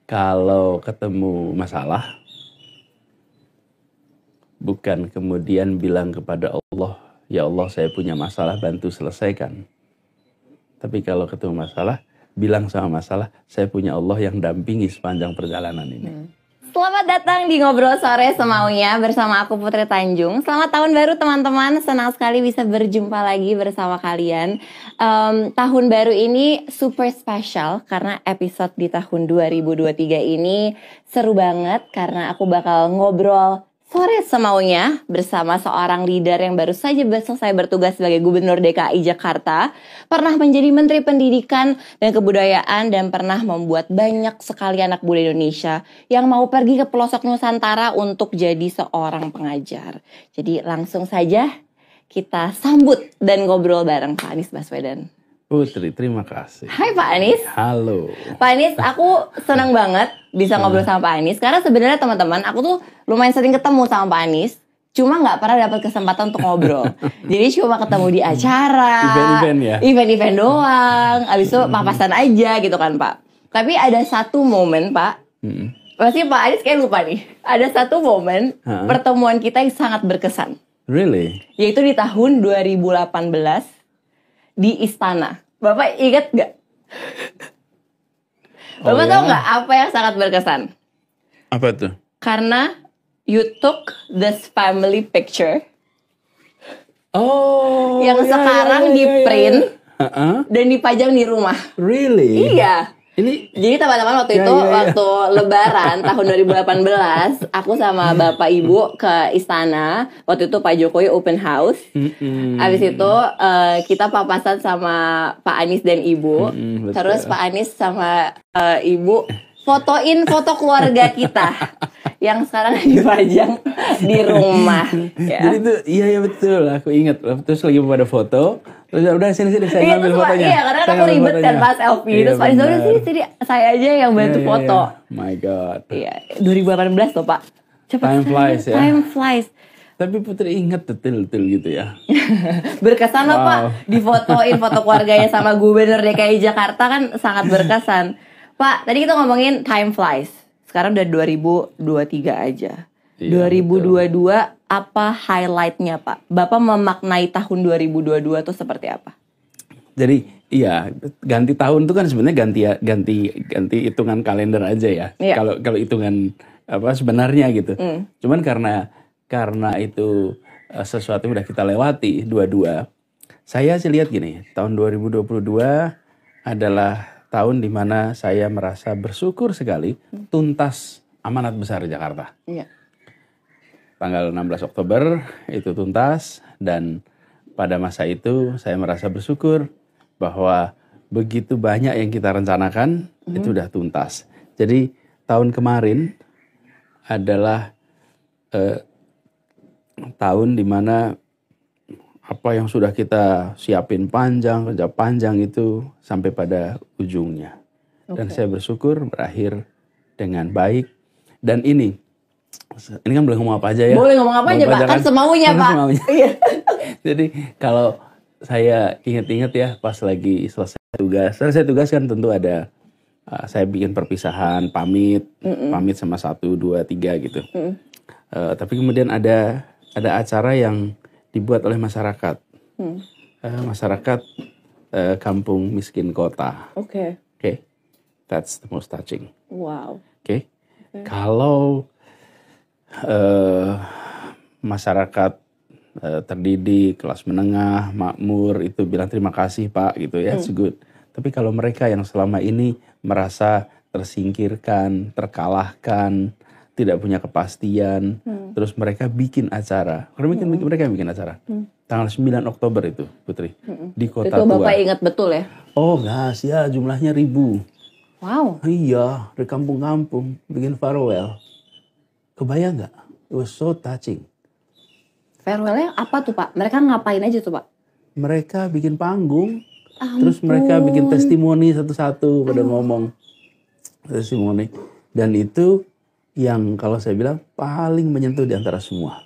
Kalau ketemu masalah, bukan kemudian bilang kepada Allah, ya Allah saya punya masalah, bantu selesaikan. Tapi kalau ketemu masalah, bilang sama masalah, saya punya Allah yang dampingi sepanjang perjalanan ini. Selamat datang di Ngobrol Sore Semaunya bersama aku Putri Tanjung. Selamat tahun baru teman-teman, senang sekali bisa berjumpa lagi bersama kalian. Tahun baru ini super spesial karena episode di tahun 2023 ini seru banget karena aku bakal ngobrol sore semaunya bersama seorang leader yang baru saja selesai bertugas sebagai Gubernur DKI Jakarta, pernah menjadi Menteri Pendidikan dan Kebudayaan, dan pernah membuat banyak sekali anak muda Indonesia yang mau pergi ke pelosok Nusantara untuk jadi seorang pengajar. Jadi langsung saja kita sambut dan ngobrol bareng Pak Anies Baswedan. Putri, terima kasih. Hai Pak Anies. Halo. Pak Anies, aku senang banget bisa ngobrol sama Pak Anies. Karena sebenarnya teman-teman, aku tuh lumayan sering ketemu sama Pak Anies. Cuma gak pernah dapat kesempatan untuk ngobrol. Jadi cuma ketemu di acara. Event-event ya? Event-event doang. Abis itu papasan aja gitu kan Pak. Tapi ada satu momen Pak. Pasti Pak Anies kayak lupa nih. Ada satu momen pertemuan kita yang sangat berkesan. Really? Yaitu di tahun 2018. Di Istana. Bapak ingat gak? Bapak tahu nggak apa yang sangat berkesan? Apa tuh? Karena you took this family picture. Oh. Yang sekarang di print dan dipajang di rumah. Really? Iya. Jadi teman-teman waktu itu waktu Lebaran tahun 2018, aku sama Bapak Ibu ke Istana. Waktu itu Pak Jokowi open house. Habis itu kita papasan sama Pak Anies dan Ibu. Terus Pak Anies sama Ibu fotoin foto keluarga kita yang sekarang dipajang di rumah. Ya. Jadi itu iya betul, aku ingat. Terus lagi pada foto. Terus udah sini saya ngambil fotonya. Iya, karena aku ribet kan pas selfie. Terus Pak Anies udah sini saya aja yang bantu foto. My God. Iya, 2018 loh Pak. Cepet Time flies ya. Time flies. Tapi Putri ingat detail-detail gitu ya. Berkesan loh Pak. Difotoin foto keluarganya sama Gubernur DKI Jakarta kan sangat berkesan. Pak, tadi kita ngomongin time flies. Sekarang udah 2023 aja. Iya, 2022 betul. Apa highlightnya Pak? Bapak memaknai tahun 2022 itu seperti apa? Jadi iya, ganti tahun itu kan sebenarnya ganti hitungan kalender aja ya. Iya. Kalau hitungan apa sebenarnya gitu. Cuman karena itu sesuatu yang udah kita lewati dua-dua. Saya sih lihat gini, tahun 2022 adalah tahun di mana saya merasa bersyukur sekali tuntas amanat besar Jakarta. Iya. Tanggal 16 Oktober itu tuntas, dan pada masa itu saya merasa bersyukur bahwa begitu banyak yang kita rencanakan itu udah tuntas. Jadi tahun kemarin adalah tahun di mana apa yang sudah kita siapin kerja panjang itu sampai pada ujungnya. Dan saya bersyukur berakhir dengan baik. Dan ini kan boleh ngomong apa aja ya? Boleh ngomong apa aja Pak, kan semaunya Pak. Iya. Jadi kalau saya ingat-ingat ya pas lagi selesai tugas kan tentu ada saya bikin perpisahan, pamit sama 1, 2, 3 gitu. Tapi kemudian ada acara yang dibuat oleh masyarakat, masyarakat kampung miskin kota. Oke. That's the most touching. Wow. Oke. Kalau masyarakat terdidik, kelas menengah, makmur itu bilang terima kasih Pak gitu ya, it's good. Tapi kalau mereka yang selama ini merasa tersingkirkan, terkalahkan, tidak punya kepastian, terus mereka bikin acara. Mereka bikin acara. Tanggal 9 Oktober itu, Putri, di Kota Tua. Itu Bapak ingat betul ya? Oh, gas ya, jumlahnya 1000. Wow. Iya, di kampung-kampung bikin farewell. Kebayang nggak? It was so touching. Farewellnya apa tuh Pak? Mereka ngapain aja tuh Pak? Mereka bikin panggung, terus mereka bikin testimoni satu-satu pada ngomong testimoni. Dan itu yang kalau saya bilang paling menyentuh di antara semua.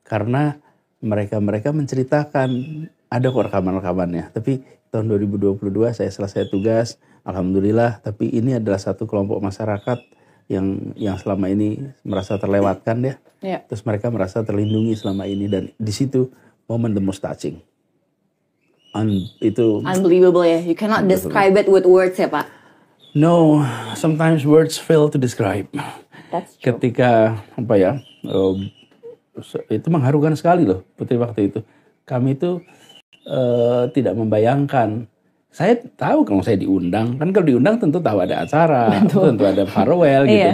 Karena mereka menceritakan, ada kok rekaman-rekamannya. Tapi tahun 2022 saya selesai tugas, alhamdulillah. Tapi ini adalah satu kelompok masyarakat yang selama ini merasa terlewatkan ya. Terus mereka merasa terlindungi selama ini, dan di situ momen the most touching. Itu unbelievable ya. You cannot describe it with words ya Pak. No, sometimes words fail to describe. That's true. Ketika itu mengharukan sekali loh Putri waktu itu. Kami itu tidak membayangkan. Saya tahu kalau saya diundang, kan kalau diundang tentu tahu ada acara, tentu ada farewell gitu.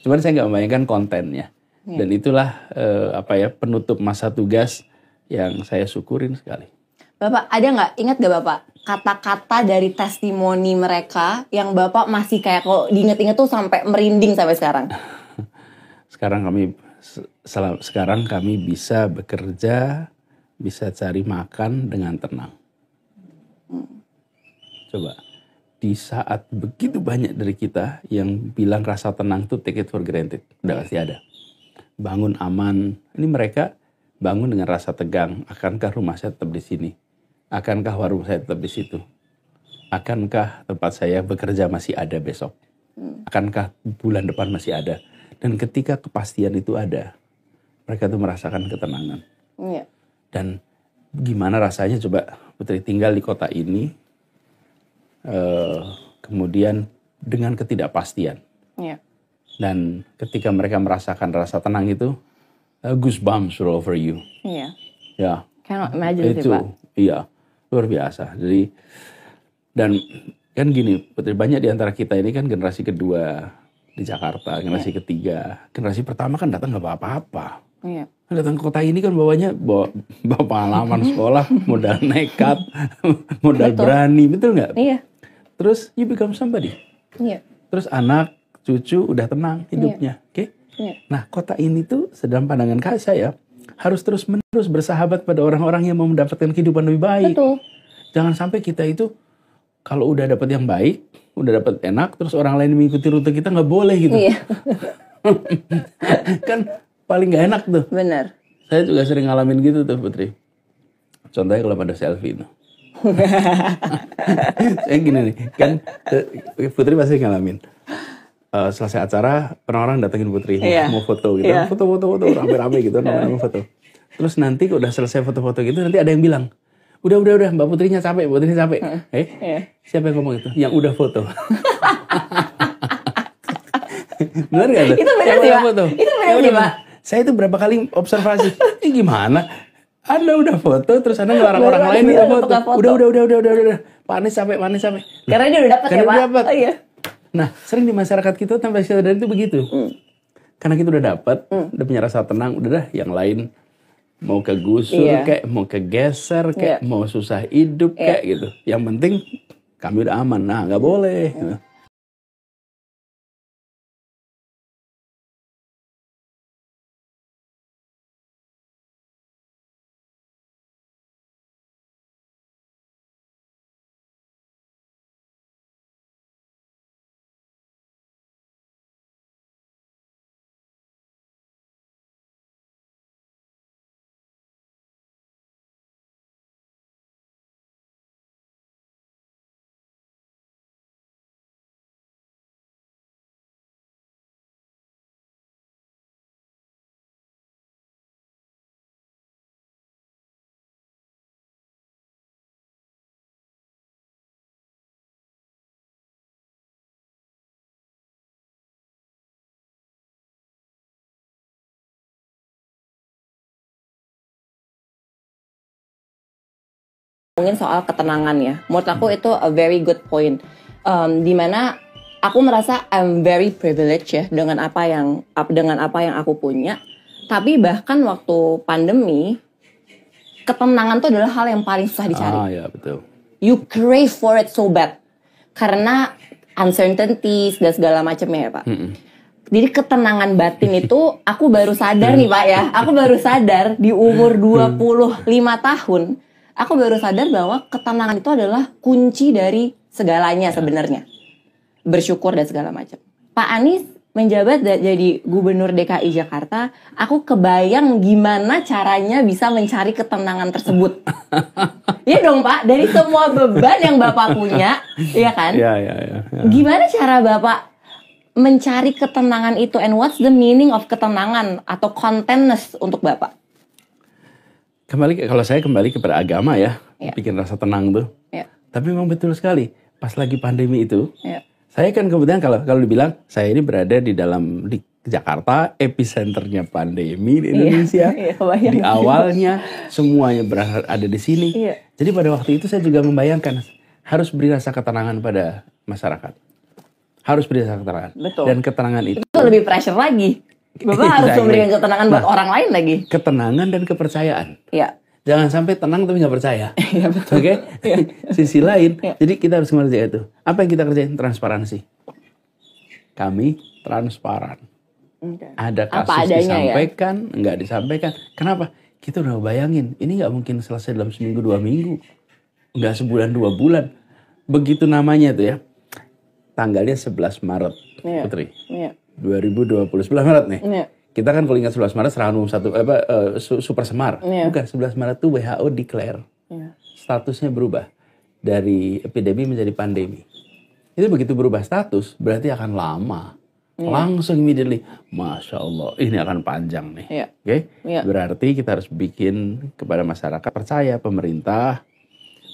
Cuman saya nggak membayangkan kontennya. Dan itulah penutup masa tugas yang saya syukurin sekali. Bapak ada nggak, ingat gak Bapak kata-kata dari testimoni mereka yang Bapak masih kayak kalau diinget-inget tuh sampai merinding sampai sekarang? Sekarang kami bisa bekerja, bisa cari makan dengan tenang. Coba, di saat begitu banyak dari kita yang bilang rasa tenang itu take it for granted. Udah pasti ada. Bangun aman. Ini mereka bangun dengan rasa tegang. Akankah rumah saya tetap di sini? Akankah warung saya tetap di situ? Akankah tempat saya bekerja masih ada besok? Akankah bulan depan masih ada? Dan ketika kepastian itu ada, mereka tuh merasakan ketenangan. Dan gimana rasanya coba Putri tinggal di kota ini, kemudian dengan ketidakpastian. Dan ketika mereka merasakan rasa tenang itu, goosebumps all over you. Ya. Cannot imagine itu, sih Pak. Iya, luar biasa. Jadi, dan kan gini, Putri, banyak di antara kita ini kan generasi kedua di Jakarta, generasi ketiga. Generasi pertama kan datang nggak bawa apa-apa. Datang ke kota ini kan bawa pengalaman sekolah, modal nekat, modal berani, betul nggak? Terus you become somebody. Terus anak, cucu udah tenang hidupnya, oke? Nah, kota ini tuh sedang pandangan saya harus terus-menerus bersahabat pada orang-orang yang mau mendapatkan kehidupan lebih baik. Jangan sampai kita itu kalau udah dapat yang baik, udah dapat enak, terus orang lain mengikuti rute kita, nggak boleh gitu. Kan paling nggak enak tuh. Benar. Saya juga sering ngalamin gitu tuh Putri. Contohnya kalau pada selfie tuh. Saya gini nih, kan Putri pasti ngalamin. Selesai acara, orang-orang datengin Putri, mau foto gitu, foto-foto rame-rame gitu, rame-rame foto. Terus nanti udah selesai foto-foto gitu, nanti ada yang bilang, udah, Mbak Putrinya capek, Siapa yang ngomong itu? Yang udah foto. Benar gak tuh? Itu benar sih Pak. Itu benar sih Pak. Saya itu berapa kali observasi, ini gimana? Anda udah foto, terus Anda ngelarang orang lain minta foto. Udah. Pak Anies capek. Karena dia udah dapat ya Pak. Oh iya. Nah, sering di masyarakat kita tanpa sadar itu begitu. Karena kita udah dapat, udah punya rasa tenang, udah dah yang lain mau kegusur kayak, mau kegeser kayak, mau susah hidup kayak gitu. Yang penting kami udah aman. Nah, nggak boleh. Ngomongin soal ketenangan ya, menurut aku itu a very good point. Dimana aku merasa I'm very privileged ya dengan apa yang aku punya. Tapi bahkan waktu pandemi, ketenangan itu adalah hal yang paling susah dicari. Ya betul. You crave for it so bad karena uncertainties dan segala macamnya ya Pak. Jadi ketenangan batin itu aku baru sadar nih Pak ya. Aku baru sadar di umur 25 tahun. Aku baru sadar bahwa ketenangan itu adalah kunci dari segalanya sebenarnya. Bersyukur dan segala macam. Pak Anies menjabat jadi gubernur DKI Jakarta, aku kebayang gimana caranya bisa mencari ketenangan tersebut. Iya dong Pak, dari semua beban yang Bapak punya, iya kan? Iya. Gimana cara Bapak mencari ketenangan itu, and what's the meaning of ketenangan atau contentness untuk Bapak? Kalau saya kembali kepada agama ya, bikin rasa tenang tuh. Tapi memang betul sekali, pas lagi pandemi itu, saya kan kemudian kalau dibilang saya ini berada di Jakarta, epicenternya pandemi di Indonesia. Di awalnya semuanya ada di sini. Jadi pada waktu itu saya juga membayangkan harus beri rasa ketenangan pada masyarakat. Harus beri rasa ketenangan. Betul. Dan ketenangan itu lebih pressure lagi. Bapak harus memberikan ketenangan buat orang lain lagi. Ketenangan dan kepercayaan. Iya. Jangan sampai tenang tapi nggak percaya. Iya betul. Oke? Sisi lain. Jadi kita harus mengerjakan itu. Apa yang kita kerjain? Transparansi. Kami transparan. Ada kasus disampaikan, nggak disampaikan. Kenapa? Kita udah bayangin, ini nggak mungkin selesai dalam seminggu 2 minggu, nggak sebulan 2 bulan. Begitu namanya tuh ya. Tanggalnya 11 Maret, Putri. 2020, 11 Maret nih. Kita kan kalau ingat 11 Maret serangan umum Super Semar. Bukan, 11 Maret tuh WHO declare. Statusnya berubah. Dari epidemi menjadi pandemi. Itu begitu berubah status, berarti akan lama. Langsung immediately, Masya Allah, ini akan panjang nih. Berarti kita harus bikin kepada masyarakat percaya pemerintah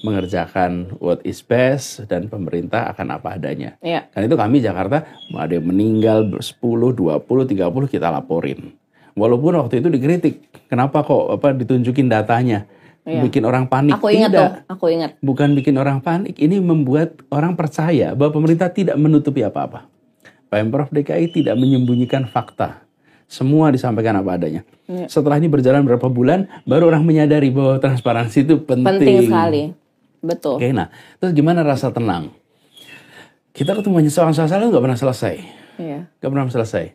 mengerjakan what is best dan pemerintah akan apa adanya. Karena itu kami Jakarta, ada yang meninggal 10, 20, 30 kita laporin. Walaupun waktu itu dikritik, kenapa kok ditunjukin datanya, bikin orang panik. Aku ingat. Bukan bikin orang panik, ini membuat orang percaya bahwa pemerintah tidak menutupi apa-apa. Pemprov DKI tidak menyembunyikan fakta. Semua disampaikan apa adanya. Setelah ini berjalan berapa bulan, baru orang menyadari bahwa transparansi itu penting. Penting sekali. Betul. Oke, nah, terus gimana rasa tenang? Kita ketemu soal-soal nggak pernah selesai. Nggak pernah selesai.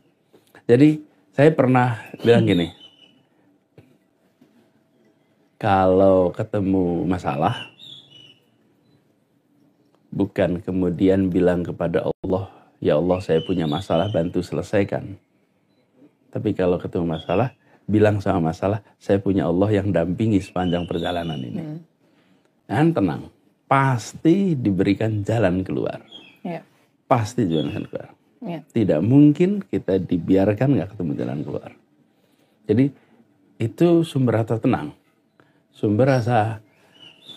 Jadi, saya pernah bilang gini. Kalau ketemu masalah, bukan kemudian bilang kepada Allah, ya Allah saya punya masalah, bantu selesaikan. Tapi kalau ketemu masalah, bilang sama masalah, saya punya Allah yang dampingi sepanjang perjalanan ini. Dan tenang, pasti diberikan jalan keluar. Pasti jalan keluar. Tidak mungkin kita dibiarkan nggak ketemu jalan keluar. Jadi itu sumber rasa tenang. Sumber rasa,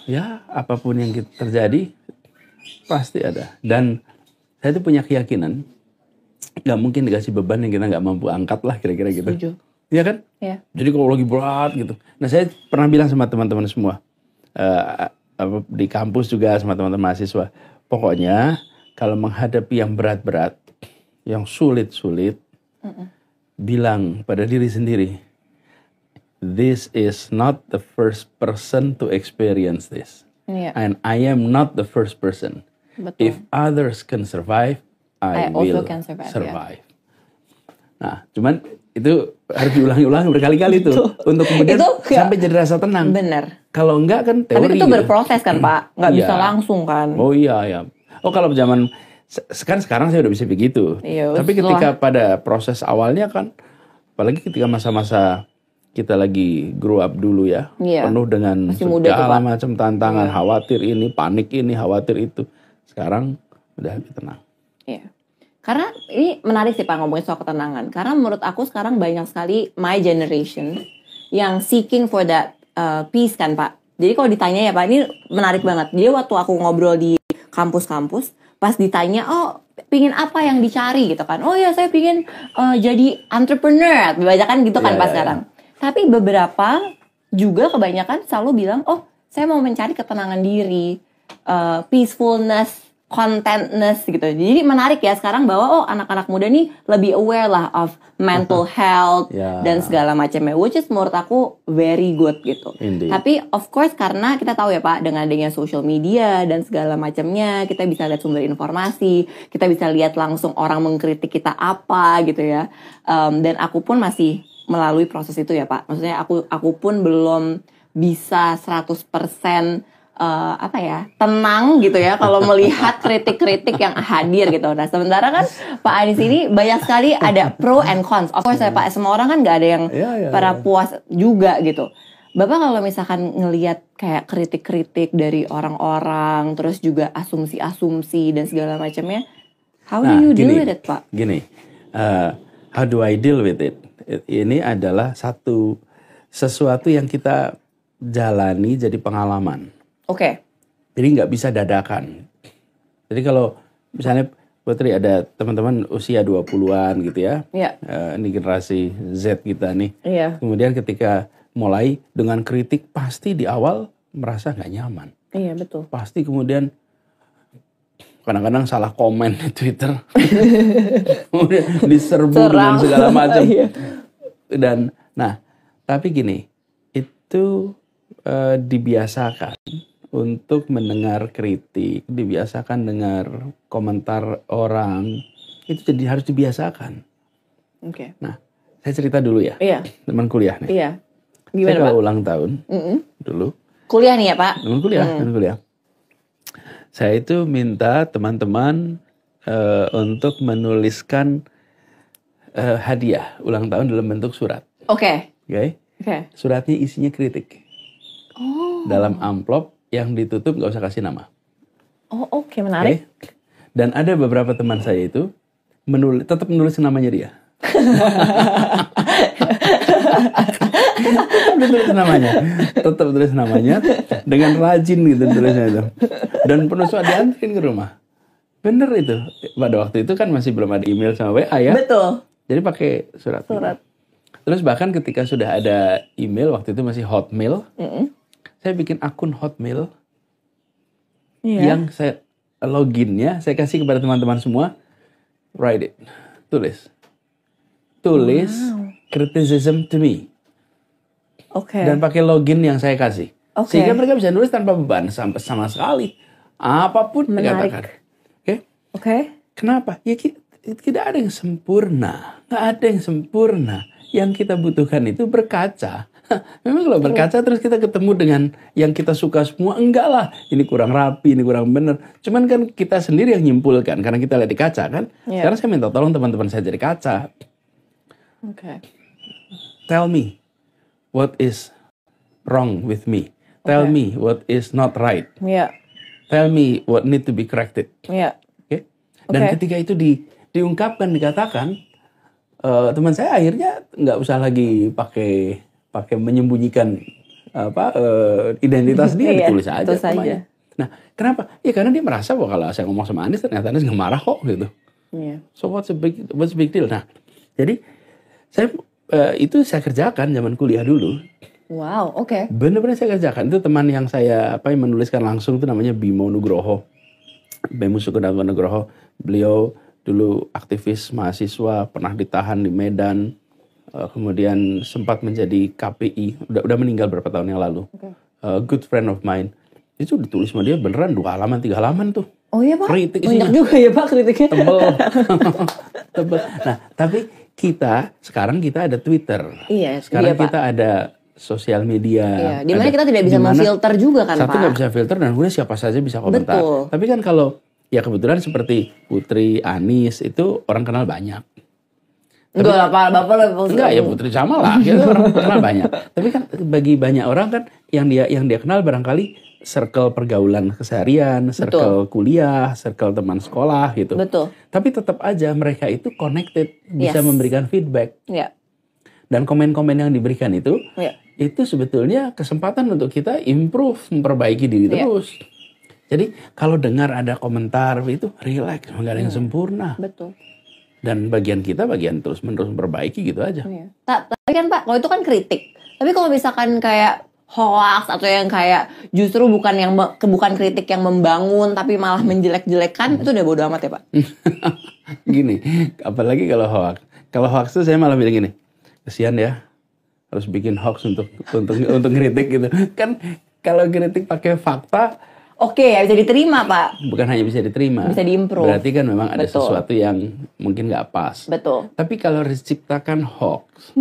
ya apapun yang terjadi, pasti ada. Dan saya itu punya keyakinan, nggak mungkin dikasih beban yang kita nggak mampu angkat lah, kira-kira gitu. Setuju. Iya kan? Jadi kalau lagi berat gitu. Nah saya pernah bilang sama teman-teman semua, di kampus juga sama teman-teman mahasiswa, pokoknya kalau menghadapi yang berat-berat, yang sulit-sulit, bilang pada diri sendiri, this is not the first person to experience this. And I am not the first person. Betul. If others can survive, I will can survive. Nah, cuman itu harus diulangi-ulangi berkali-kali tuh untuk kemudian sampai jadi rasa tenang. Bener. Kalau enggak kan teori. Tapi itu berproses kan Pak, nggak bisa langsung kan. Oh iya. Oh kalau zaman sekarang saya udah bisa begitu. Tapi ketika pada proses awalnya kan, apalagi ketika masa-masa kita lagi grow up dulu ya, penuh dengan segala macam tantangan, khawatir ini, panik ini, khawatir itu. Sekarang udah lebih tenang. Karena ini menarik sih Pak ngomongin soal ketenangan. Karena menurut aku sekarang banyak sekali my generation yang seeking for that peace kan Pak. Jadi kalau ditanya ya Pak, ini menarik banget. Jadi waktu aku ngobrol di kampus-kampus, pas ditanya, oh pingin apa yang dicari gitu kan. Oh ya saya pingin jadi entrepreneur. Kebanyakan gitu kan Pak sekarang. Tapi beberapa juga kebanyakan selalu bilang, oh saya mau mencari ketenangan diri, peacefulness, contentness gitu. Jadi menarik ya sekarang bahwa anak-anak muda nih lebih aware lah of mental health dan segala macamnya, which is menurut aku very good gitu. Indeed. Tapi of course karena kita tahu ya Pak, dengan adanya social media dan segala macamnya, kita bisa lihat sumber informasi, kita bisa lihat langsung orang mengkritik kita apa gitu ya. Dan aku pun masih melalui proses itu ya Pak. Maksudnya aku pun belum bisa 100% tenang gitu ya kalau melihat kritik-kritik yang hadir gitu. Nah sementara kan Pak Anies ini banyak sekali ada pro and cons. Of course ya Pak, semua orang kan nggak ada yang puas juga gitu. Bapak kalau misalkan ngelihat kayak kritik-kritik dari orang-orang, terus juga asumsi-asumsi dan segala macamnya, how do you deal with it Pak? Gini, how do I deal with it? Ini adalah sesuatu yang kita jalani jadi pengalaman. Oke. Jadi nggak bisa dadakan. Jadi kalau misalnya Putri ada teman-teman usia 20-an gitu ya. Iya. Ini generasi Z kita nih. Iya. Kemudian ketika mulai dengan kritik pasti di awal merasa nggak nyaman. Iya betul. Pasti kemudian kadang-kadang salah komen di Twitter. Kemudian diserbu dengan segala macam. Dan tapi gini, itu dibiasakan untuk mendengar kritik, dibiasakan dengar komentar orang, itu jadi harus dibiasakan. Oke. Nah, saya cerita dulu ya. Iya. Teman kuliah nih. Iya. Gimana saya Pak? kalau ulang tahun dulu. Kuliah nih ya Pak? Teman kuliah. Saya itu minta teman-teman untuk menuliskan hadiah ulang tahun dalam bentuk surat. Oke. Oke. Suratnya isinya kritik. Dalam amplop yang ditutup nggak usah kasih nama. Oke, menarik. Dan ada beberapa teman saya itu tetap menulis namanya dia. tetap tulis namanya dengan rajin gitu tulisnya itu. Dan penulisnya dianterin ke rumah. Bener itu. Pada waktu itu kan masih belum ada email sama WA ya. Betul. Jadi pakai surat. Terus bahkan ketika sudah ada email, waktu itu masih Hotmail, saya bikin akun Hotmail yang saya loginnya, saya kasih kepada teman-teman semua, write it, tulis criticism to me, dan pakai login yang saya kasih, sehingga mereka bisa nulis tanpa beban sama sekali, apapun dikatakan. Kenapa? Ya tidak ada yang sempurna, nggak ada yang sempurna. Yang kita butuhkan itu berkaca. Memang kalau berkaca terus kita ketemu dengan yang kita suka semua, enggak lah. Ini kurang rapi, ini kurang benar. Cuman kan kita sendiri yang nyimpulkan karena kita lihat di kaca kan. Sekarang saya minta tolong teman-teman saya dari kaca. Tell me what is wrong with me. Tell me what is not right. Tell me what need to be corrected. Dan ketika itu diungkapkan, dikatakan, teman saya akhirnya nggak usah lagi pakai menyembunyikan identitas dia, ditulis aja namanya. Nah, kenapa? Ya karena dia merasa bahwa kalau saya ngomong sama Anies ternyata Anies nggak marah kok gitu. So what's big deal? Nah, jadi itu saya kerjakan zaman kuliah dulu. Wow, oke. Benar-benar saya kerjakan. Itu teman yang saya menuliskan langsung itu namanya Bimo Nugroho. Bemo Sukunarto Nugroho. Beliau dulu aktivis mahasiswa, pernah ditahan di Medan, kemudian sempat menjadi KPI, udah meninggal beberapa tahun yang lalu. Good friend of mine. Itu ditulis sama dia beneran 2 halaman, 3 halaman tuh. Oh iya Pak? Kritik banyak juga ya Pak kritiknya. Tebel. Nah, tapi sekarang kita ada Twitter. Sekarang kita ada sosial media. Dimana kita tidak bisa memfilter juga kan Pak? Satu nggak bisa filter dan kemudian siapa saja bisa komentar. Betul. Tapi kan kalau ya kebetulan seperti Putri, Anies itu orang kenal banyak. Enggak lah Pak, Bapak lebih. Enggak ya Putri sama lah, kita orang kenal banyak. Tapi kan bagi banyak orang kan yang dia kenal barangkali circle pergaulan keseharian, circle kuliah, circle teman sekolah gitu. Betul. Tapi tetap aja mereka itu connected, bisa memberikan feedback. Dan komen-komen yang diberikan itu sebetulnya kesempatan untuk kita improve, memperbaiki diri terus. Jadi kalau dengar ada komentar itu relax, nggak ada yang sempurna. Betul. Dan bagian kita bagian terus-menerus memperbaiki gitu aja. Tapi kan Pak, kalau itu kan kritik. Tapi kalau misalkan kayak hoax atau yang kayak justru bukan kritik yang membangun tapi malah menjelek-jelekan, itu udah bodo amat ya Pak? Gini, apalagi kalau hoax. Kalau hoax tuh saya malah bilang gini, kesian ya harus bikin hoax untuk kritik gitu. Kan kalau kritik pakai fakta. Oke, ya bisa diterima Pak. Bukan hanya bisa diterima. Bisa diimprove. Berarti kan memang ada sesuatu yang mungkin nggak pas. Betul. Tapi kalau diciptakan hoax,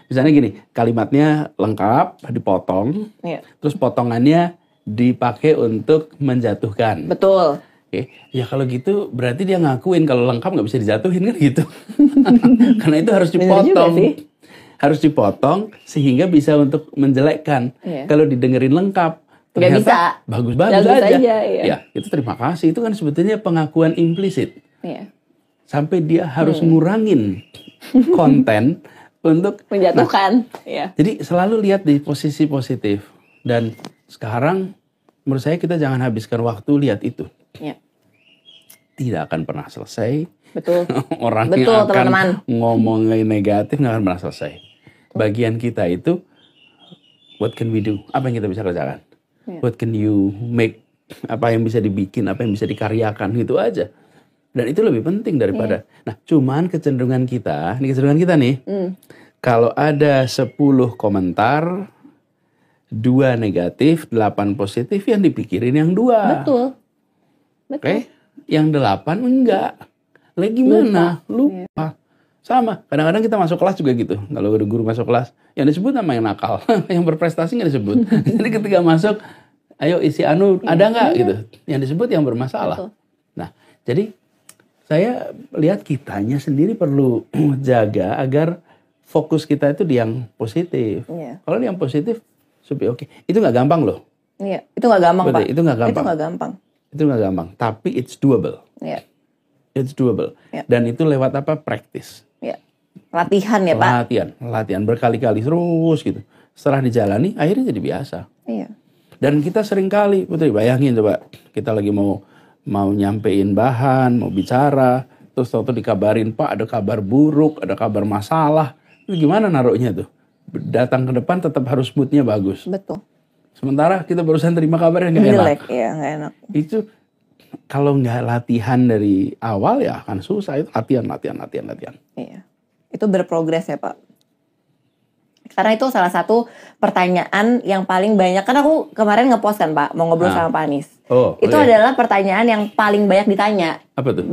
misalnya gini, kalimatnya lengkap, dipotong, terus potongannya dipakai untuk menjatuhkan. Betul. Oke, ya kalau gitu berarti dia ngakuin kalau lengkap nggak bisa dijatuhin kan gitu. Karena itu harus dipotong. Harus dipotong sehingga bisa untuk menjelekkan. Kalau didengerin lengkap, nggak bisa. Bagus-bagus aja. Ya, itu terima kasih. Itu kan sebetulnya pengakuan implisit. Sampai dia harus ngurangin konten untuk menjatuhkan. Jadi selalu lihat di posisi positif. Dan sekarang menurut saya kita jangan habiskan waktu lihat itu. Tidak akan pernah selesai. Betul. Orang yang akan teman-teman ngomongin negatif nggak akan pernah selesai. Bagian kita itu, what can we do? Apa yang kita bisa kerjakan? What can you make? Apa yang bisa dibikin? Apa yang bisa dikaryakan? Gitu aja. Dan itu lebih penting daripada. Nah, cuman kecenderungan kita nih. Kalau ada 10 komentar, 2 negatif, 8 positif, yang dipikirin yang 2. Betul. Oke? Yang 8 enggak. Lagi gimana? Lupa. Sama. Kadang-kadang kita masuk kelas juga gitu. Kalau guru masuk kelas, yang disebut nama yang nakal. Yang berprestasi nggak disebut. Jadi ketika masuk, ayo isi anu, ada nggak gitu. Yang disebut yang bermasalah. Nah, jadi saya lihat kitanya sendiri perlu jaga agar fokus kita itu di yang positif. Kalau di yang positif, supaya oke. Itu nggak gampang loh. Iya, itu nggak gampang, Pak. Itu nggak gampang. Itu nggak gampang. Tapi it's doable. It's doable. Dan itu lewat apa? Practice. Latihan ya, Pak. Latihan berkali-kali terus gitu. Setelah dijalani, akhirnya jadi biasa. Dan kita sering kali, Putri, bayangin coba, kita lagi mau nyampein bahan, mau bicara, terus waktu dikabarin, Pak ada kabar buruk, ada kabar masalah, itu gimana naruhnya tuh? Datang ke depan tetap harus moodnya bagus. Betul. Sementara kita barusan terima kabar yang nggak enak. Nggak enak. Itu kalau nggak latihan dari awal ya akan susah. Itu latihan. Iya. Itu berprogres ya, Pak. Karena itu salah satu pertanyaan yang paling banyak. Kan aku kemarin ngepost kan, Pak, mau ngobrol sama Pak Anies. Itu adalah pertanyaan yang paling banyak ditanya. Apa tuh?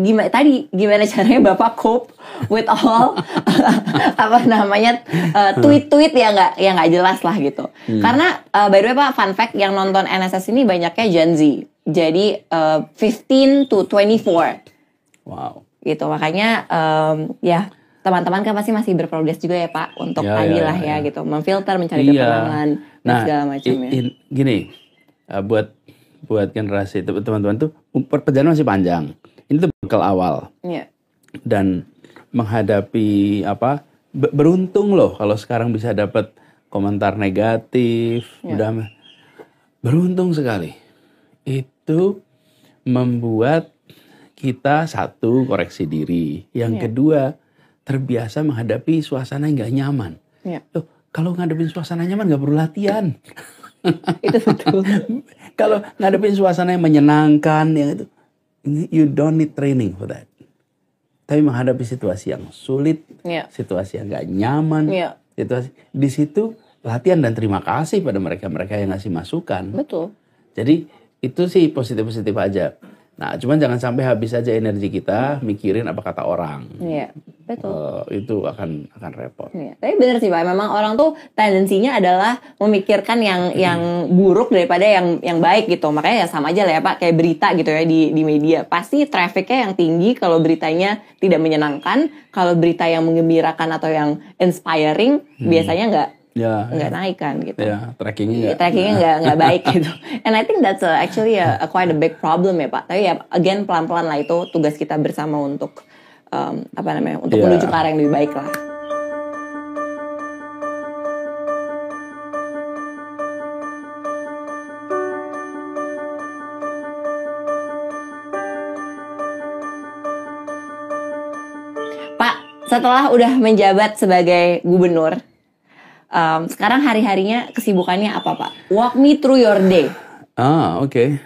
Gimana caranya Bapak cope with all tweet-tweet yang nggak jelas lah gitu. Karena by the way, Pak, fun fact, yang nonton NSS ini banyaknya Gen Z. Jadi 15 to 24. Wow. Gitu, makanya teman-teman kan pasti masih berprogres juga ya, Pak, untuk tadilah ya gitu, memfilter, mencari ketenangan dan segala macamnya. Gini, buat generasi teman-teman tuh perjalanan masih panjang. Ini tuh bekal awal. Dan menghadapi beruntung loh kalau sekarang bisa dapat komentar negatif, udah beruntung sekali. Itu membuat kita satu koreksi diri, yang kedua terbiasa menghadapi suasana yang gak nyaman. Loh, kalau ngadepin suasana nyaman gak perlu latihan. Itu betul. Kalau ngadepin suasana yang menyenangkan, yang itu, you don't need training for that. Tapi menghadapi situasi yang sulit, situasi yang gak nyaman, situasi di situ latihan dan terima kasih pada mereka yang ngasih masukan. Betul. Jadi itu sih positif-positif aja. Nah, cuman jangan sampai habis aja energi kita mikirin apa kata orang. Iya, betul. Itu akan repot. Iya. Tapi benar sih, Pak. Memang orang tuh tendensinya adalah memikirkan yang buruk daripada yang baik gitu. Makanya ya sama aja lah ya, Pak, kayak berita gitu ya di media. Pasti trafficnya yang tinggi kalau beritanya tidak menyenangkan. Kalau berita yang menggembirakan atau yang inspiring biasanya nggak naik kan gitu. Trackingnya nggak baik gitu. And I think that's actually quite a big problem ya, Pak. Tapi ya again pelan-pelan lah, itu tugas kita bersama untuk untuk menuju ke arah yang lebih baik lah. Pak, setelah udah menjabat sebagai gubernur, sekarang hari-harinya kesibukannya apa, Pak? Walk me through your day. Oke.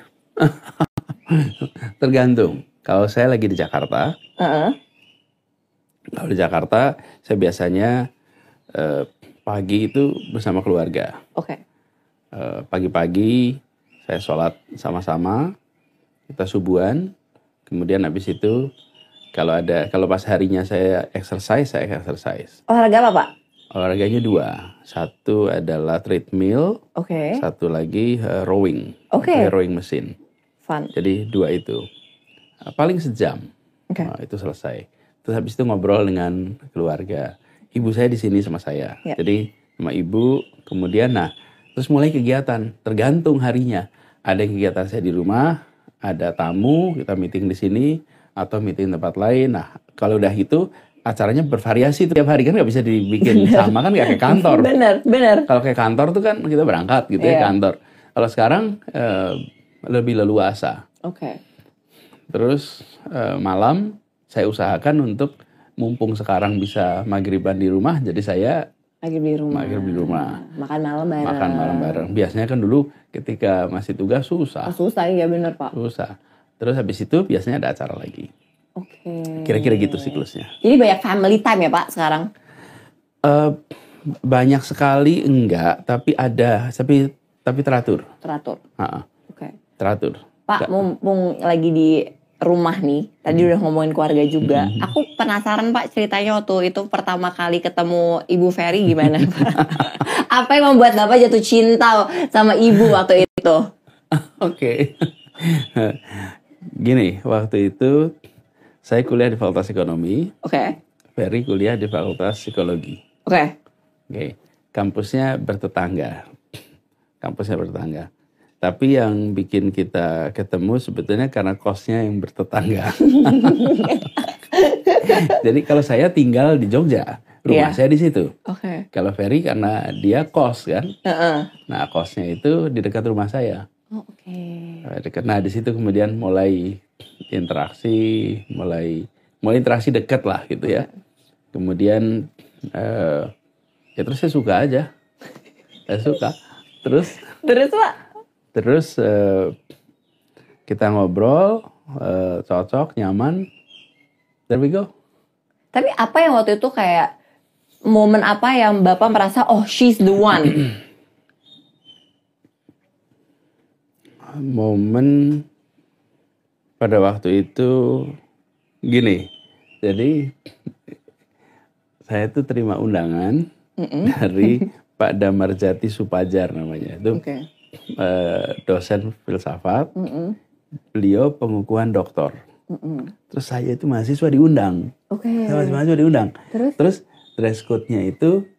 Tergantung. Kalau saya lagi di Jakarta, kalau di Jakarta saya biasanya pagi itu bersama keluarga. Pagi-pagi saya sholat sama-sama, kita subuhan, kemudian habis itu kalau pas harinya saya exercise. Olahraga apa, Pak? Olahraganya 2. Satu adalah treadmill, satu lagi rowing, rowing mesin. Fun. Jadi 2 itu. Paling sejam. Itu selesai. Terus habis itu ngobrol dengan keluarga. Ibu saya di sini sama saya. Jadi sama ibu, kemudian terus mulai kegiatan. Tergantung harinya. Ada yang kegiatan saya di rumah, ada tamu, kita meeting di sini, atau meeting tempat lain. Nah, kalau udah itu, acaranya bervariasi. Tiap hari kan nggak bisa dibikin sama, kan nggak kayak kantor. Bener. Kalau kayak kantor tuh kan kita berangkat gitu ya kantor. Kalau sekarang lebih leluasa. Terus malam saya usahakan untuk mumpung sekarang bisa maghriban di rumah, jadi saya maghrib di rumah. Makan malam bareng. Biasanya kan dulu ketika masih tugas susah. Susah, iya benar Pak. Susah. Terus habis itu biasanya ada acara lagi. Kira-kira gitu siklusnya. Jadi banyak family time ya Pak sekarang? Banyak sekali enggak, tapi ada, tapi teratur. Teratur. Pak, mumpung lagi di rumah nih, tadi udah ngomongin keluarga juga. Aku penasaran Pak ceritanya waktu itu pertama kali ketemu Ibu Ferry gimana Pak? Apa yang membuat Bapak jatuh cinta sama Ibu waktu itu? Gini, waktu itu saya kuliah di Fakultas Ekonomi. Ferry kuliah di Fakultas Psikologi. Kampusnya bertetangga. Tapi yang bikin kita ketemu sebetulnya karena kosnya yang bertetangga. Jadi kalau saya tinggal di Jogja, rumah saya di situ. Kalau Ferry karena dia kos kan. Nah kosnya itu di dekat rumah saya. Nah di situ kemudian mulai interaksi, mulai interaksi dekat lah gitu ya. Kemudian ya terus saya suka aja. Terus Pak? Terus kita ngobrol, cocok, nyaman, there we go. Tapi apa yang waktu itu kayak momen apa yang Bapak merasa, oh she's the one? Momen pada waktu itu gini, jadi saya tuh terima undangan dari Pak Damarjati Supajar namanya itu. Dosen filsafat, beliau pengukuhan doktor. Terus saya itu mahasiswa diundang. Saya mahasiswa diundang. Terus dress code-nya itu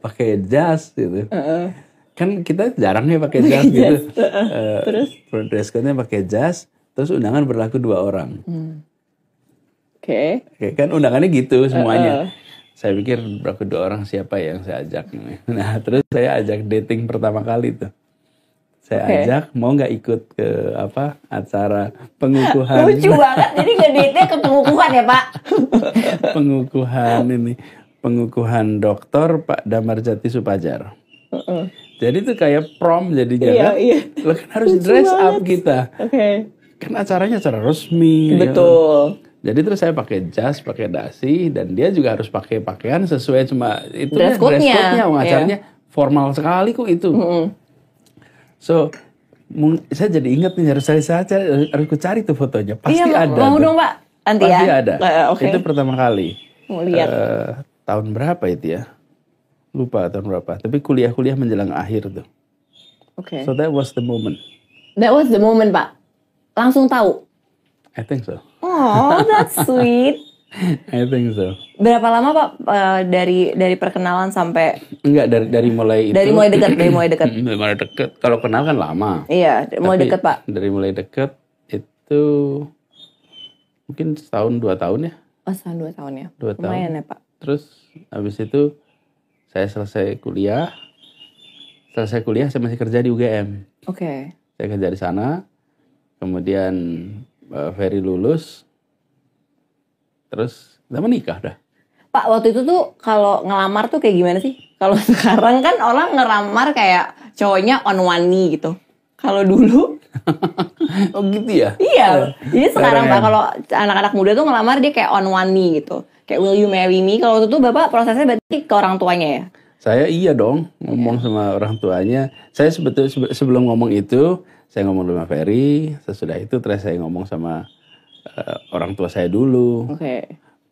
pakai jas gitu. Kan kita jarang ya pakai jas gitu. Terus dress code-nya pakai jas, terus undangan berlaku 2 orang. Kan undangannya gitu semuanya. Saya pikir berlaku 2 orang, siapa yang saya ajak. Nah terus saya ajak dating pertama kali tuh. Saya ajak, mau nggak ikut ke acara pengukuhan. Lucu banget, jadi ngedate-nya ke pengukuhan ya Pak? Pengukuhan doktor Pak Damarjati Supajar. Jadi itu kayak prom jadinya kan. Lo kan harus dress up kita. Kan acaranya acara resmi. Betul. Ya. Jadi terus saya pakai jas, pakai dasi, dan dia juga harus pakai pakaian sesuai cuma itu dress code-nya. Acaranya formal sekali kok itu. So saya jadi ingat nih harus ku cari tuh fotonya. Pasti ada. Mau dong Pak, nanti pasti ya. Ada. Itu pertama kali. Mau lihat. Tahun berapa itu ya? Lupa tahun berapa. Tapi kuliah menjelang akhir tuh. So that was the moment. That was the moment Pak. Langsung tahu. I think so. Oh, that's sweet. I think so. Berapa lama Pak dari perkenalan sampai? Enggak, dari mulai itu. Dari mulai dekat. Dari mulai dekat. Kalau kenal kan lama. Iya, mulai dekat Pak. Dari mulai dekat itu mungkin 1-2 tahun ya. Oh, 1-2 tahun ya. 2 tahun. Lumayan ya Pak. Terus habis itu saya selesai kuliah. Saya masih kerja di UGM. Saya kerja di sana. Kemudian Ferry lulus, terus kita menikah dah. Pak, waktu itu tuh kalau ngelamar tuh kayak gimana sih? Kalau sekarang kan orang ngelamar kayak cowoknya on one knee gitu. Kalau dulu oh gitu ya? Iya. Jadi sekarang Pak, kalau anak-anak muda tuh ngelamar dia kayak on one knee gitu. Kayak will you marry me? Kalau waktu itu Bapak prosesnya berarti ke orang tuanya ya? Saya iya dong ngomong sama orang tuanya. Saya sebetulnya sebelum ngomong itu saya ngomong sama Ferry. Sesudah itu terus saya ngomong sama orang tua saya dulu.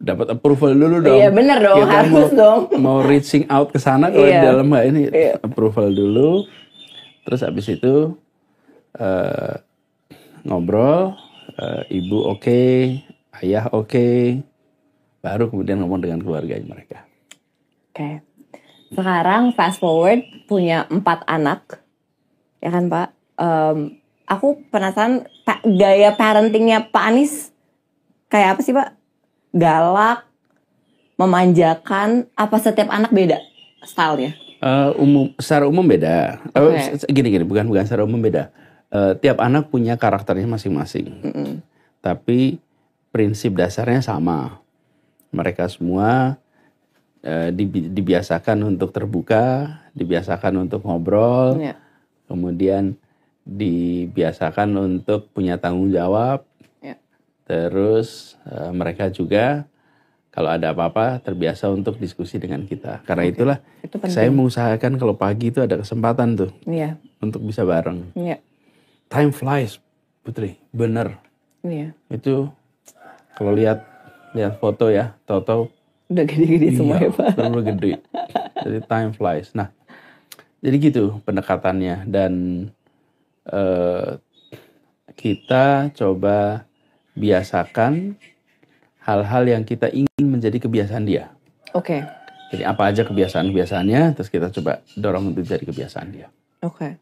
dapat approval dulu dong. Iya bener dong, Kita harus dong. Mau reaching out ke sana kalau di Iya. dalam nggak ini Iya. approval dulu. Terus abis itu ngobrol, ibu oke, ayah oke, baru kemudian ngomong dengan keluarga mereka. Oke. Sekarang fast forward punya 4 anak, ya kan Pak? Aku penasaran gaya parentingnya Pak Anies kayak apa sih Pak? Galak, memanjakan, apa setiap anak beda stylenya? Secara umum beda. Gini, bukan secara umum beda. Tiap anak punya karakternya masing-masing. Tapi prinsip dasarnya sama. Mereka semua dibiasakan untuk terbuka, dibiasakan untuk ngobrol, kemudian dibiasakan untuk punya tanggung jawab. Terus mereka juga kalau ada apa-apa terbiasa untuk diskusi dengan kita. Karena itulah saya mengusahakan kalau pagi itu ada kesempatan tuh untuk bisa bareng. Time flies, Putri, bener. Itu kalau lihat foto ya, tahu-tahu udah gede-gede semua ya Pak. Udah gede. Jadi time flies. Nah, jadi gitu pendekatannya dan kita coba biasakan hal-hal yang kita ingin menjadi kebiasaan dia. Oke. Jadi apa aja kebiasaan-kebiasaannya, terus kita coba dorong untuk jadi kebiasaan dia. Oke.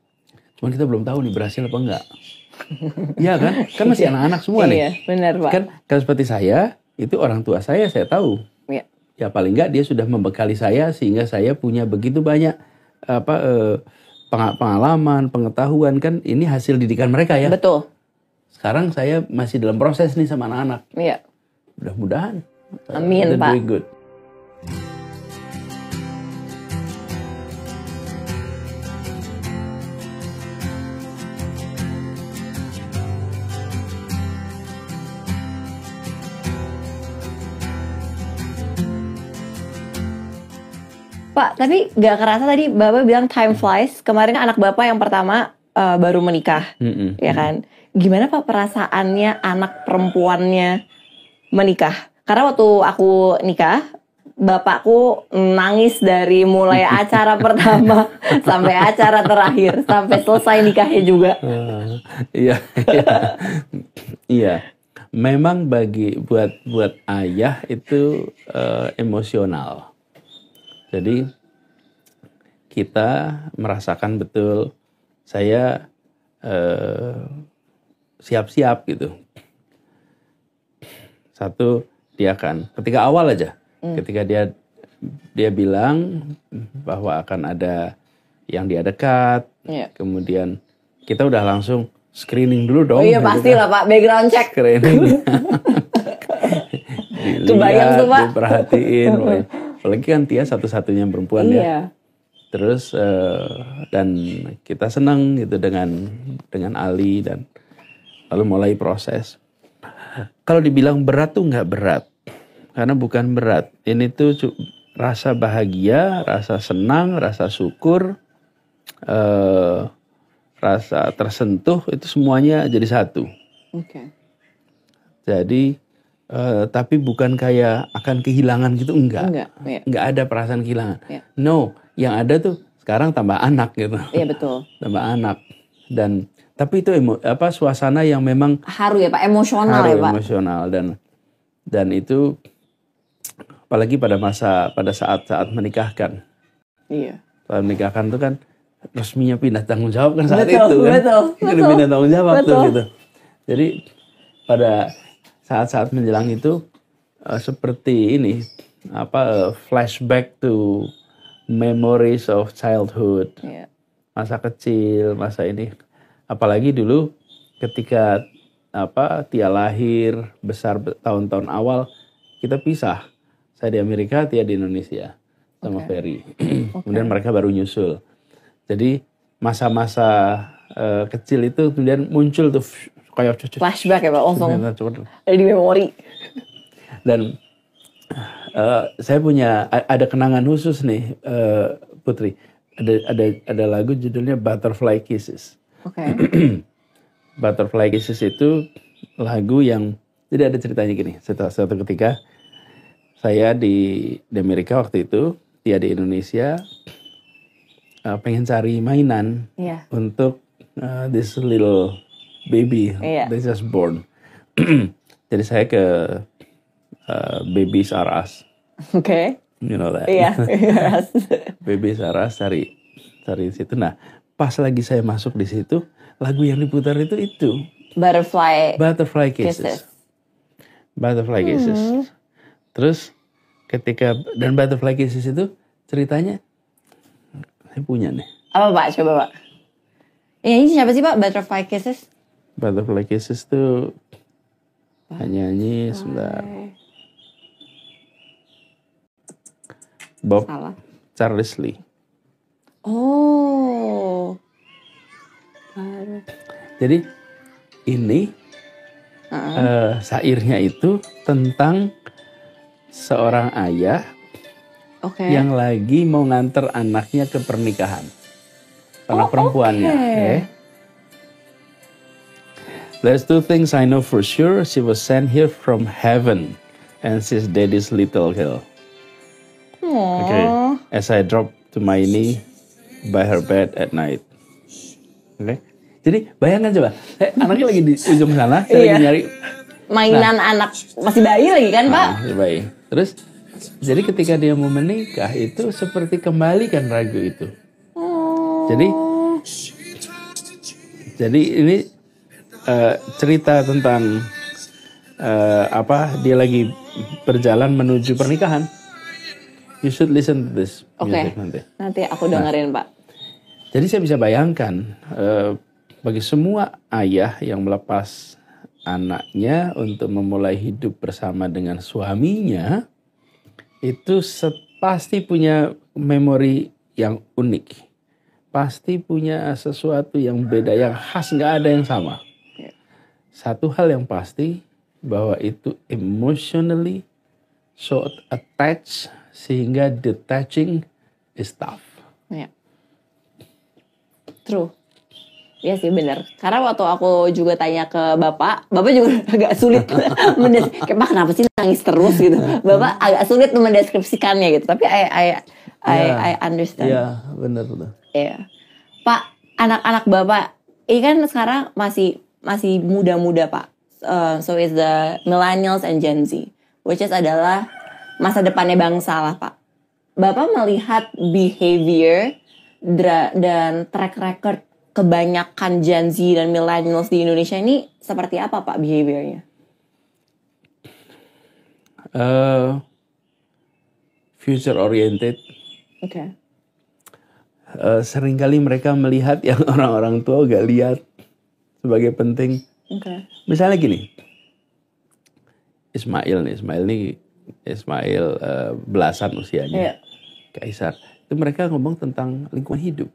Cuman kita belum tahu nih berhasil apa enggak. Iya kan? Kan masih anak-anak semua nih. Iya, benar Pak. Kan seperti saya, itu orang tua saya tahu. Iya. Ya paling enggak dia sudah membekali saya sehingga saya punya begitu banyak pengalaman, pengetahuan, kan ini hasil didikan mereka ya. Betul. Sekarang saya masih dalam proses nih sama anak-anak. Iya. Mudah-mudahan. Amin Pak. Very good. Pak, tapi gak kerasa tadi Bapak bilang time flies. Kemarin anak Bapak yang pertama baru menikah, ya kan? Gimana Pak perasaannya anak perempuannya menikah? Karena waktu aku nikah, bapakku nangis dari mulai acara pertama sampai acara terakhir, sampai selesai nikahnya juga. Iya. Memang buat ayah itu emosional. Jadi kita merasakan betul saya siap-siap gitu. Satu, dia kan ketika awal aja, ketika dia bilang bahwa akan ada yang dia dekat, kemudian kita udah langsung screening dulu dong. Oh iya pastilah Pak, background check. Screening. Kebayang tuh Pak. Diperhatiin. Apalagi kan Tia satu-satunya perempuan ya. Terus dan kita senang gitu dengan Ali dan lalu mulai proses. Kalau dibilang berat tuh nggak berat, karena bukan berat. Ini tuh rasa bahagia, rasa senang, rasa syukur, rasa tersentuh itu semuanya jadi satu. Oke. Jadi tapi bukan kayak akan kehilangan gitu, enggak ada perasaan kehilangan. No, yang ada tuh sekarang tambah anak gitu. Iya betul. Tambah anak dan tapi itu suasana yang memang haru ya Pak, emosional ya Pak. Emosional dan itu apalagi pada saat menikahkan. Iya. Saat menikahkan tuh kan resminya pindah tanggung jawab kan saat itu kan. Betul. Pindah tanggung jawab tuh gitu. Jadi pada saat-saat menjelang itu seperti ini flashback to memories of childhood, masa kecil, masa ini. Apalagi dulu ketika Tia lahir, besar tahun-tahun awal kita pisah. Saya di Amerika, Tia di Indonesia sama Ferry. Kemudian mereka baru nyusul. Jadi masa-masa kecil itu kemudian muncul tuh kayak flashback ya Pak, langsung ada di memori. Dan saya ada kenangan khusus nih, Putri. Ada lagu judulnya Butterfly Kisses. Oke. Butterfly Kisses itu lagu yang jadi ada ceritanya gini. Suatu ketika saya di Amerika waktu itu, dia di Indonesia, pengen cari mainan untuk this little baby that just born. Jadi saya ke Babies R Us. Oke. You know that. Iya. Babies R Us cari di situ. Nah, pas lagi saya masuk di situ, lagu yang diputar itu Butterfly Kisses. Butterfly Kisses. Terus dan Butterfly Kisses itu ceritanya saya punya nih. Apa Pak? Coba Pak. Ini siapa sih Pak Butterfly Kisses? Butterfly Kisses tuh nyanyi sebentar. Bob Charles Lee. Oh. Jadi ini syairnya itu tentang seorang ayah yang lagi mau nganter anaknya ke pernikahan. Anak perempuannya. Okay. There's two things I know for sure. She was sent here from heaven, and she's daddy's little girl. Okay. As I drop to my knee by her bed at night. Okay. Jadi bayangkan coba, anaknya lagi di ujung sana, saya lagi nyari mainan anak masih bayi lagi kan Pak? Masih bayi. Terus, jadi ketika dia mau menikah itu seperti kembalikan ragu itu. Jadi ini cerita tentang dia lagi berjalan menuju pernikahan. You should listen to this music nanti aku dengerin Pak. Jadi saya bisa bayangkan bagi semua ayah yang melepas anaknya untuk memulai hidup bersama dengan suaminya, itu pasti punya memori yang unik. Pasti punya sesuatu yang beda, yang khas, nggak ada yang sama. Satu hal yang pasti, bahwa itu emotionally so attached, sehingga detaching is tough. True. Iya sih benar. Karena waktu aku juga tanya ke Bapak juga agak sulit Pak kenapa sih nangis terus gitu. Bapak agak sulit mendeskripsikannya gitu. Tapi I understand. Iya, benar. Iya. Pak, anak-anak Bapak ini kan sekarang masih muda-muda Pak. So is the millennials and Gen Z, which is adalah masa depannya bangsa lah Pak. Bapak melihat behavior dan track record kebanyakan Gen Z dan millennials di Indonesia ini seperti apa Pak behaviornya? Future oriented. Okay. Seringkali mereka melihat yang orang-orang tua gak lihat sebagai penting. Okay. Misalnya gini, Ismail belasan usianya, Kaisar. Itu mereka ngomong tentang lingkungan hidup,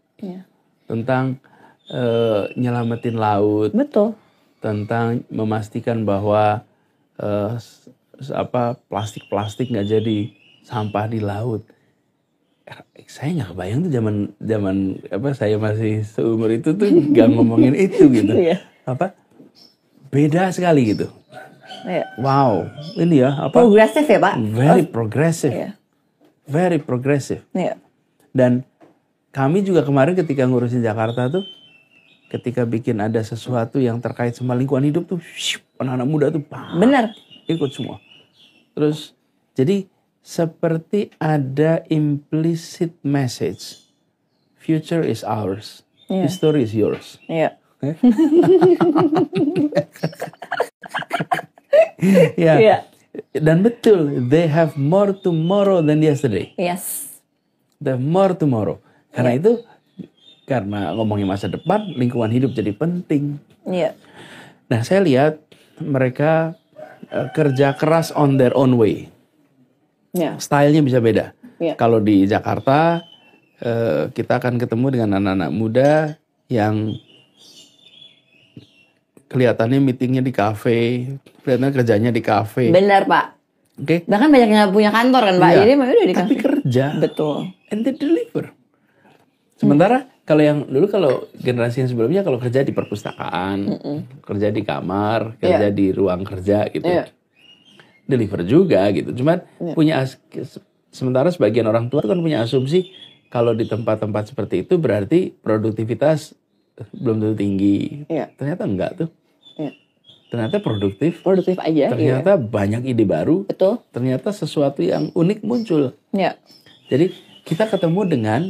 tentang nyelamatin laut, betul, tentang memastikan bahwa plastik nggak jadi sampah di laut. Saya nggak kebayang tuh zaman saya masih seumur itu tuh nggak ngomongin itu gitu. Beda sekali gitu. Wow, ini progresif ya Pak? Very progressive, very progressive. Dan kami juga kemarin ketika ngurusin Jakarta tuh, ketika bikin ada sesuatu yang terkait sama lingkungan hidup tuh, anak-anak muda tuh benar ikut semua. Terus jadi seperti ada implicit message, future is ours, history is yours. Dan betul, they have more tomorrow than yesterday. Yes. They have more tomorrow. Karena itu, karena ngomongin masa depan, lingkungan hidup jadi penting. Nah, saya lihat mereka kerja keras on their own way. Stylenya bisa beda. Kalau di Jakarta, kita akan ketemu dengan anak-anak muda yang kelihatannya meetingnya di kafe, kelihatannya kerjanya di kafe. Benar Pak. Bahkan banyak yang punya kantor kan Pak. Jadi mereka udah di kafe. Tapi kerja. Betul. And they deliver. Sementara kalau generasi yang sebelumnya kalau kerja di perpustakaan, kerja di kamar, kerja di ruang kerja gitu. deliver juga gitu. Cuman sementara sebagian orang tua kan punya asumsi kalau di tempat-tempat seperti itu berarti produktivitas belum tentu tinggi. Ternyata enggak tuh. Ternyata produktif aja. Ternyata banyak ide baru. Betul. Ternyata sesuatu yang unik muncul. Jadi kita ketemu dengan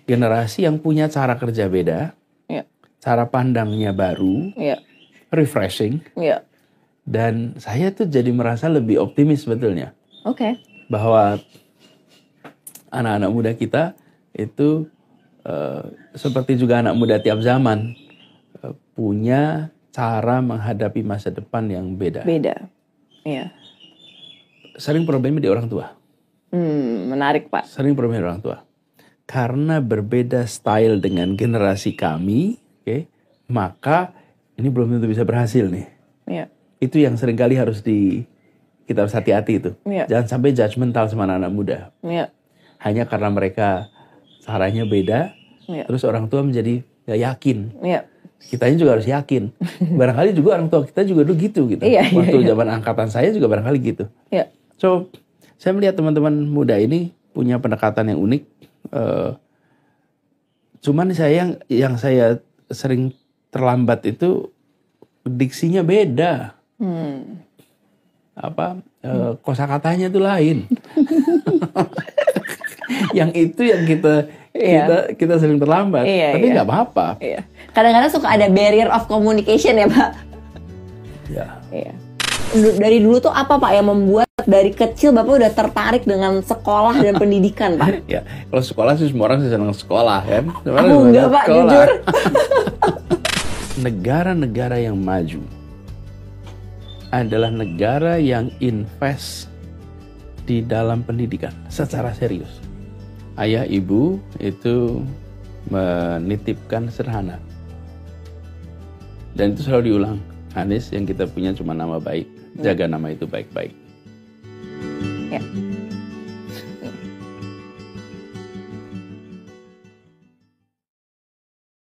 generasi yang punya cara kerja beda, cara pandangnya baru, refreshing, dan saya tuh jadi merasa lebih optimis sebetulnya. Bahwa anak-anak muda kita itu seperti juga anak muda tiap zaman punya cara menghadapi masa depan yang beda. Sering problemnya di orang tua. Menarik, Pak. Sering problemnya di orang tua. Karena berbeda style dengan generasi kami, maka ini belum tentu bisa berhasil nih. Itu yang seringkali kita harus hati-hati itu. Jangan sampai judgmental sama anak-anak muda. Hanya karena mereka caranya beda, terus orang tua menjadi gak yakin. Kitanya juga harus yakin. Barangkali juga orang tua kita juga dulu gitu. Waktu zaman angkatan saya juga barangkali gitu. So, saya melihat teman-teman muda ini punya pendekatan yang unik. Cuman yang saya sering terlambat itu diksinya beda. Kosakatanya itu lain. Yang itu yang kita sering terlambat. Tapi nggak apa-apa. Kadang-kadang suka ada barrier of communication ya, Pak. Dari dulu tuh apa, Pak, yang membuat dari kecil Bapak udah tertarik dengan sekolah dan pendidikan, Pak? Kalau sekolah sih semua orang senang sekolah kan. Aku enggak, Pak, jujur. Negara-negara yang maju adalah negara yang invest di dalam pendidikan secara serius. Ayah ibu itu menitipkan sederhana. Dan itu selalu diulang. Anies, yang kita punya cuma nama baik. Jaga nama itu baik-baik.